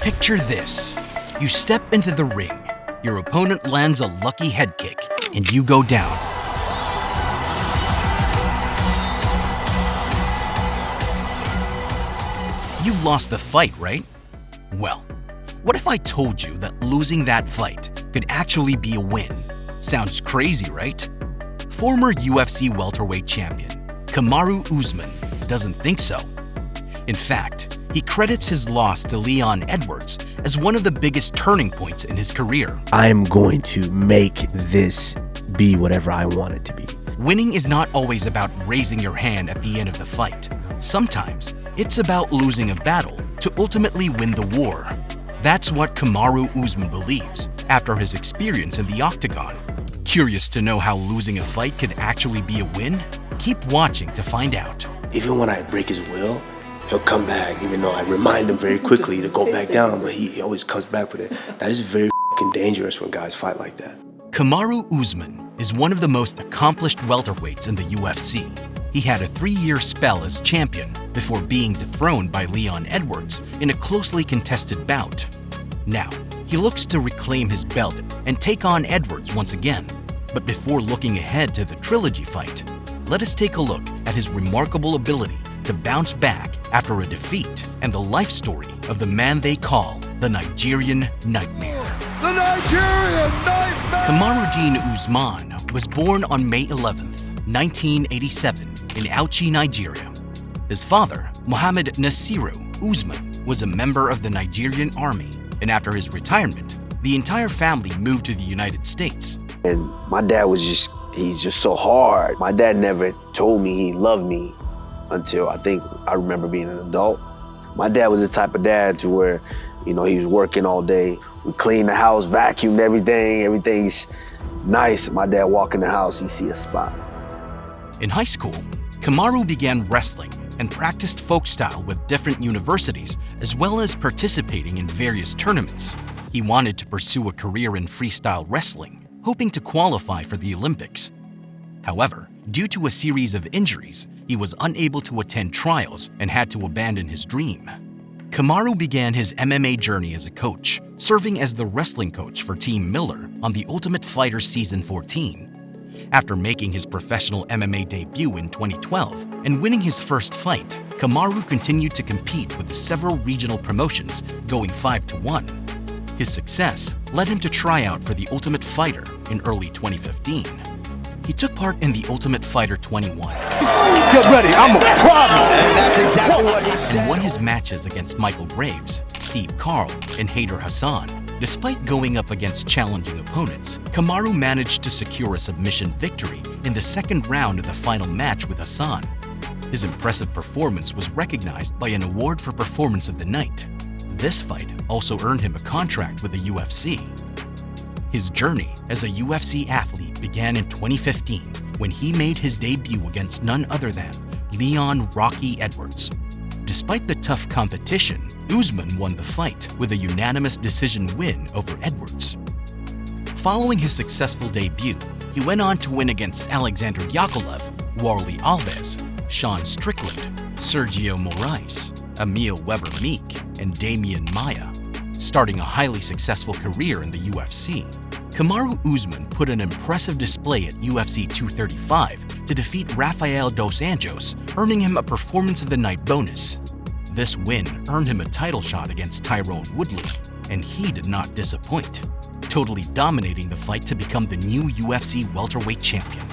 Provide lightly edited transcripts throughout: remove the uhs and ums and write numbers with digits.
Picture this. You step into the ring, your opponent lands a lucky head kick, and you go down. You've lost the fight, right? Well, what if I told you that losing that fight could actually be a win? Sounds crazy, right? Former UFC welterweight champion Kamaru Usman doesn't think so. In fact, he credits his loss to Leon Edwards as one of the biggest turning points in his career. I'm going to make this be whatever I want it to be. Winning is not always about raising your hand at the end of the fight. Sometimes it's about losing a battle to ultimately win the war. That's what Kamaru Usman believes after his experience in the octagon. Curious to know how losing a fight could actually be a win? Keep watching to find out. Even when I break his will, he'll come back, even though I remind him very quickly to go back down, but he always comes back with it. That is very dangerous when guys fight like that. Kamaru Usman is one of the most accomplished welterweights in the UFC. He had a 3-year spell as champion before being dethroned by Leon Edwards in a closely contested bout. Now, he looks to reclaim his belt and take on Edwards once again. But before looking ahead to the trilogy fight, let us take a look at his remarkable ability to bounce back after a defeat and the life story of the man they call the Nigerian Nightmare. The Nigerian Nightmare! Kamaru Usman was born on May 11th, 1987 in Auchi, Nigeria. His father, Muhammad Nasiru Usman, was a member of the Nigerian army, and after his retirement, the entire family moved to the United States. And my dad he's just so hard. My dad never told me he loved me until I remember being an adult. My dad was the type of dad to where, he was working all day. We cleaned the house, vacuumed everything's nice. My dad walk in the house, he see a spot. In high school, Kamaru began wrestling and practiced folk style with different universities, as well as participating in various tournaments. He wanted to pursue a career in freestyle wrestling, hoping to qualify for the Olympics. However, due to a series of injuries, he was unable to attend trials and had to abandon his dream. Kamaru began his MMA journey as a coach, serving as the wrestling coach for Team Miller on The Ultimate Fighter Season 14. After making his professional MMA debut in 2012 and winning his first fight, Kamaru continued to compete with several regional promotions, going 5-1. His success led him to try out for The Ultimate Fighter in early 2015. He took part in The Ultimate Fighter 21. Get ready, I'm a problem! And that's exactly what he said. And won his matches against Michael Graves, Steve Carl, and Haider Hassan. Despite going up against challenging opponents, Kamaru managed to secure a submission victory in the second round of the final match with Hassan. His impressive performance was recognized by an award for Performance of the Night. This fight also earned him a contract with the UFC. His journey as a UFC athlete began in 2015 when he made his debut against none other than Leon "Rocky" Edwards. Despite the tough competition, Usman won the fight with a unanimous decision win over Edwards. Following his successful debut, he went on to win against Alexander Yakovlev, Warlley Alves, Sean Strickland, Sergio Moraes, Emil Weber-Meek, and Damian Maia. Starting a highly successful career in the UFC, Kamaru Usman put an impressive display at UFC 235 to defeat Rafael dos Anjos, earning him a Performance of the Night bonus. This win earned him a title shot against Tyrone Woodley, and he did not disappoint, totally dominating the fight to become the new UFC welterweight champion.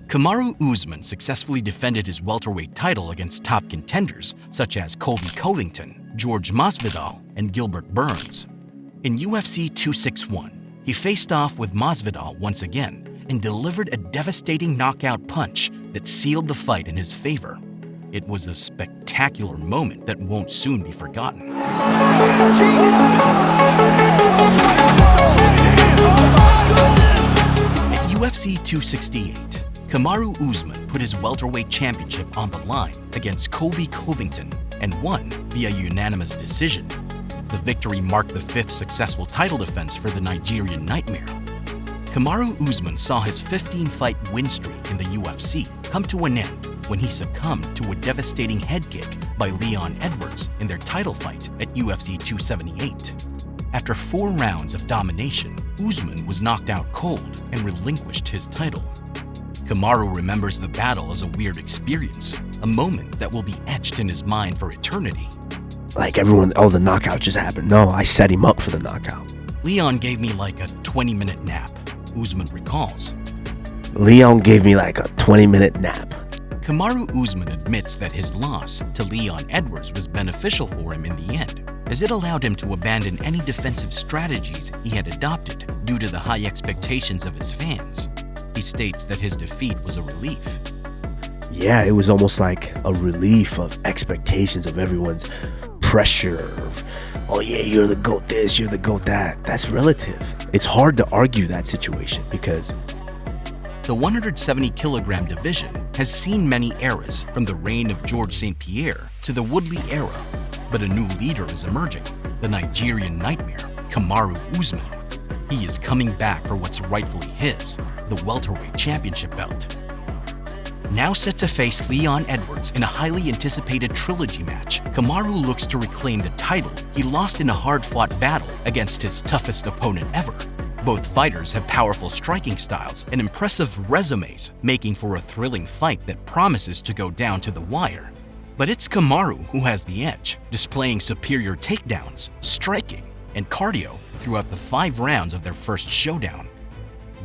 Kamaru Usman successfully defended his welterweight title against top contenders such as Colby Covington, George Masvidal, and Gilbert Burns. In UFC 261, he faced off with Masvidal once again and delivered a devastating knockout punch that sealed the fight in his favor. It was a spectacular moment that won't soon be forgotten. At UFC 268, Kamaru Usman put his welterweight championship on the line against Colby Covington and won via unanimous decision. The victory marked the 5th successful title defense for the Nigerian Nightmare. Kamaru Usman saw his 15-fight win streak in the UFC come to an end when he succumbed to a devastating head kick by Leon Edwards in their title fight at UFC 278. After 4 rounds of domination, Usman was knocked out cold and relinquished his title. Kamaru remembers the battle as a weird experience, a moment that will be etched in his mind for eternity. Like everyone, the knockout just happened. No, I set him up for the knockout. Leon gave me like a 20-minute nap, Usman recalls. Leon gave me like a 20-minute nap. Kamaru Usman admits that his loss to Leon Edwards was beneficial for him in the end, as it allowed him to abandon any defensive strategies he had adopted due to the high expectations of his fans. He states that his defeat was a relief. Yeah, it was almost like a relief of expectations of everyone's pressure of, oh yeah, you're the GOAT this, you're the GOAT that. That's relative. It's hard to argue that situation because the 170-kilogram division has seen many eras, from the reign of George St. Pierre to the Woodley era. But a new leader is emerging, the Nigerian Nightmare, Kamaru Usman. He is coming back for what's rightfully his, the Welterweight Championship belt. Now set to face Leon Edwards in a highly anticipated trilogy match, Kamaru looks to reclaim the title he lost in a hard-fought battle against his toughest opponent ever. Both fighters have powerful striking styles and impressive resumes, making for a thrilling fight that promises to go down to the wire. But it's Kamaru who has the edge, displaying superior takedowns, striking, and cardio throughout the 5 rounds of their first showdown.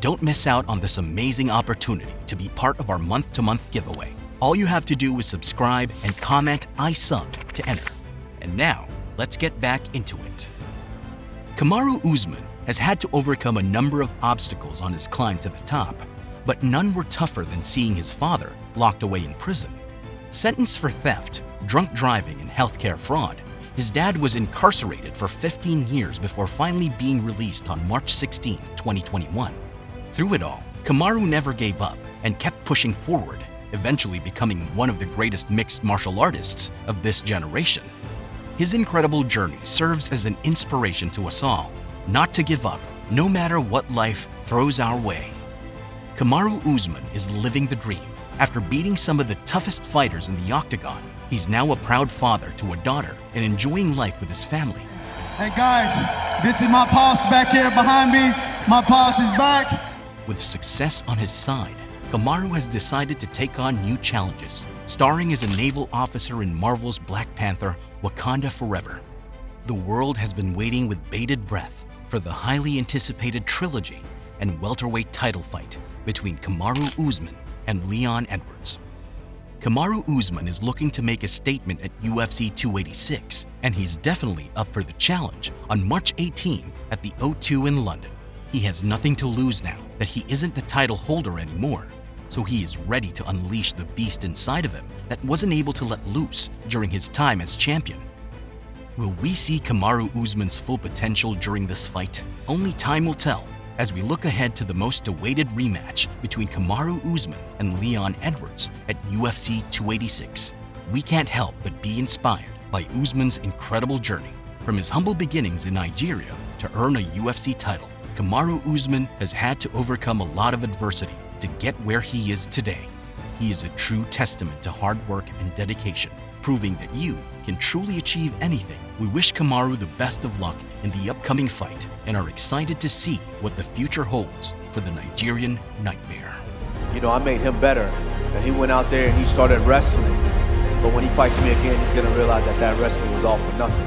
Don't miss out on this amazing opportunity to be part of our month-to-month giveaway. All you have to do is subscribe and comment "I subbed" to enter. And now, let's get back into it. Kamaru Usman has had to overcome a number of obstacles on his climb to the top, but none were tougher than seeing his father locked away in prison. Sentenced for theft, drunk driving, and healthcare fraud, his dad was incarcerated for 15 years before finally being released on March 16, 2021. Through it all, Kamaru never gave up and kept pushing forward, eventually becoming one of the greatest mixed martial artists of this generation. His incredible journey serves as an inspiration to us all, not to give up, no matter what life throws our way. Kamaru Usman is living the dream. After beating some of the toughest fighters in the octagon, he's now a proud father to a daughter and enjoying life with his family. Hey guys, this is my pops back here behind me. My pops is back. With success on his side, Kamaru has decided to take on new challenges, starring as a naval officer in Marvel's Black Panther: Wakanda Forever. The world has been waiting with bated breath for the highly anticipated trilogy and welterweight title fight between Kamaru Usman and Leon Edwards. Kamaru Usman is looking to make a statement at UFC 286, and he's definitely up for the challenge on March 18th at the O2 in London. He has nothing to lose now that he isn't the title holder anymore, so he is ready to unleash the beast inside of him that wasn't able to let loose during his time as champion. Will we see Kamaru Usman's full potential during this fight? Only time will tell as we look ahead to the most awaited rematch between Kamaru Usman and Leon Edwards at UFC 286. We can't help but be inspired by Usman's incredible journey. From his humble beginnings in Nigeria to earn a UFC title, Kamaru Usman has had to overcome a lot of adversity to get where he is today. He is a true testament to hard work and dedication, proving that you can truly achieve anything. We wish Kamaru the best of luck in the upcoming fight and are excited to see what the future holds for the Nigerian Nightmare. You know, I made him better. And he went out there and he started wrestling. But when he fights me again, he's gonna realize that that wrestling was all for nothing.